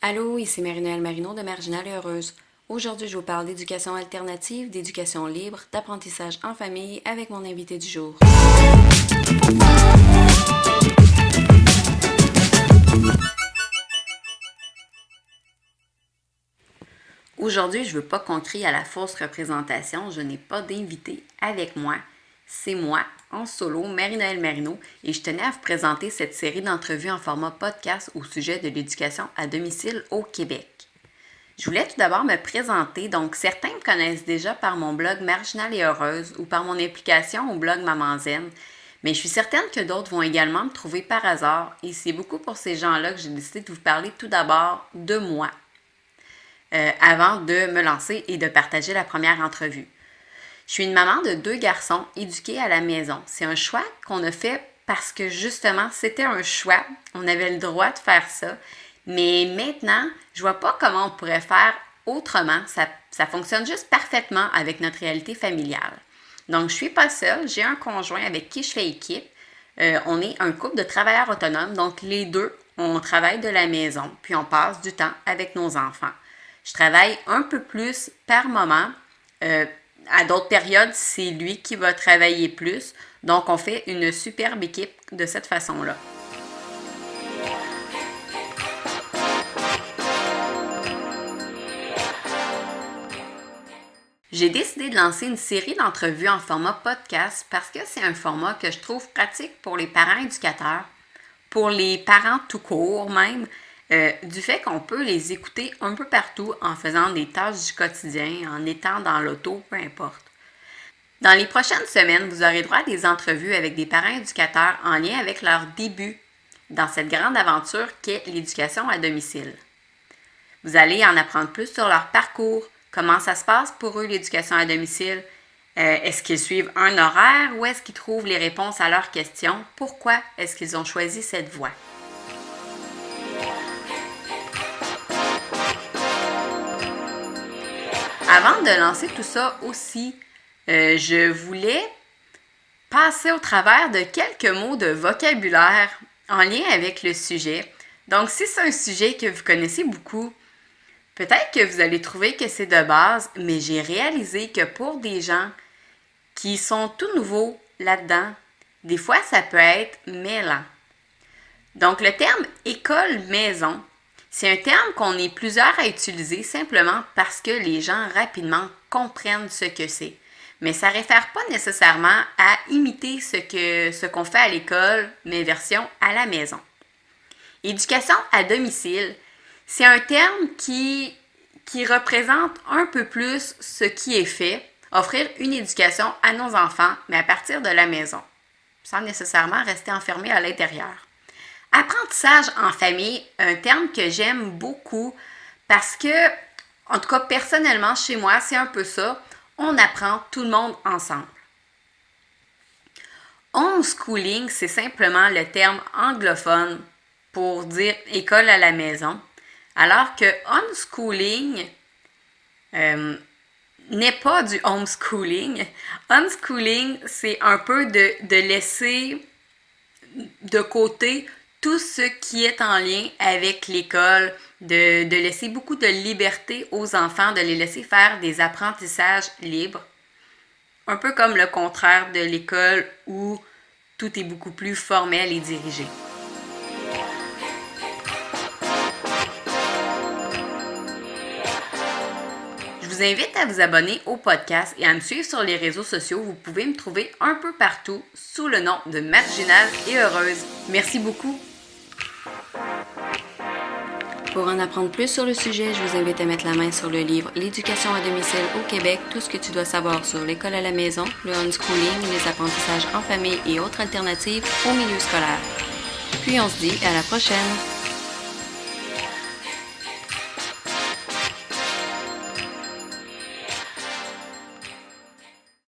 Allô, ici Marie-Noëlle Marino de Marginale et Heureuse. Aujourd'hui, je vous parle d'éducation alternative, d'éducation libre, d'apprentissage en famille avec mon invité du jour. Aujourd'hui, je ne veux pas qu'on crie à la fausse représentation. Je n'ai pas d'invité avec moi. C'est moi, en solo, Marie-Noëlle Marino, et je tenais à vous présenter cette série d'entrevues en format podcast au sujet de l'éducation à domicile au Québec. Je voulais tout d'abord me présenter. Donc, certains me connaissent déjà par mon blog Marginale et Heureuse ou par mon implication au blog Maman Zen, mais je suis certaine que d'autres vont également me trouver par hasard, et c'est beaucoup pour ces gens-là que j'ai décidé de vous parler tout d'abord de moi, avant de me lancer et de partager la première entrevue. Je suis une maman de 2 garçons éduqués à la maison. C'est un choix qu'on a fait parce que justement, c'était un choix. On avait le droit de faire ça. Mais maintenant, je vois pas comment on pourrait faire autrement. Ça fonctionne juste parfaitement avec notre réalité familiale. Donc, je suis pas seule. J'ai un conjoint avec qui je fais équipe. On est un couple de travailleurs autonomes. Donc, les deux, on travaille de la maison. Puis, on passe du temps avec nos enfants. Je travaille un peu plus par moment. À d'autres périodes, c'est lui qui va travailler plus. Donc, on fait une superbe équipe de cette façon-là. J'ai décidé de lancer une série d'entrevues en format podcast parce que c'est un format que je trouve pratique pour les parents éducateurs, pour les parents tout court même, du fait qu'on peut les écouter un peu partout en faisant des tâches du quotidien, en étant dans l'auto, peu importe. Dans les prochaines semaines, vous aurez droit à des entrevues avec des parents éducateurs en lien avec leur début dans cette grande aventure qu'est l'éducation à domicile. Vous allez en apprendre plus sur leur parcours, comment ça se passe pour eux l'éducation à domicile, est-ce qu'ils suivent un horaire ou est-ce qu'ils trouvent les réponses à leurs questions, pourquoi est-ce qu'ils ont choisi cette voie. Avant de lancer tout ça aussi, je voulais passer au travers de quelques mots de vocabulaire en lien avec le sujet. Donc, si c'est un sujet que vous connaissez beaucoup, peut-être que vous allez trouver que c'est de base, mais j'ai réalisé que pour des gens qui sont tout nouveaux là-dedans, des fois, ça peut être mêlant. Donc, le terme école-maison, c'est un terme qu'on est plusieurs à utiliser simplement parce que les gens rapidement comprennent ce que c'est. Mais ça ne réfère pas nécessairement à imiter ce qu'on fait à l'école, mais version à la maison. Éducation à domicile, c'est un terme qui représente un peu plus ce qui est fait, offrir une éducation à nos enfants, mais à partir de la maison, sans nécessairement rester enfermé à l'intérieur. Apprentissage en famille, un terme que j'aime beaucoup parce que, en tout cas personnellement chez moi, c'est un peu ça, on apprend tout le monde ensemble. Homeschooling, c'est simplement le terme anglophone pour dire école à la maison, alors que unschooling n'est pas du homeschooling. Unschooling, c'est un peu de laisser de côté tout ce qui est en lien avec l'école, de laisser beaucoup de liberté aux enfants, de les laisser faire des apprentissages libres. Un peu comme le contraire de l'école où tout est beaucoup plus formel et dirigé. Je vous invite à vous abonner au podcast et à me suivre sur les réseaux sociaux. Vous pouvez me trouver un peu partout sous le nom de Marginale et Heureuse. Merci beaucoup. Pour en apprendre plus sur le sujet, je vous invite à mettre la main sur le livre « L'éducation à domicile au Québec, tout ce que tu dois savoir sur l'école à la maison, le unschooling, les apprentissages en famille et autres alternatives au milieu scolaire ». Puis on se dit à la prochaine!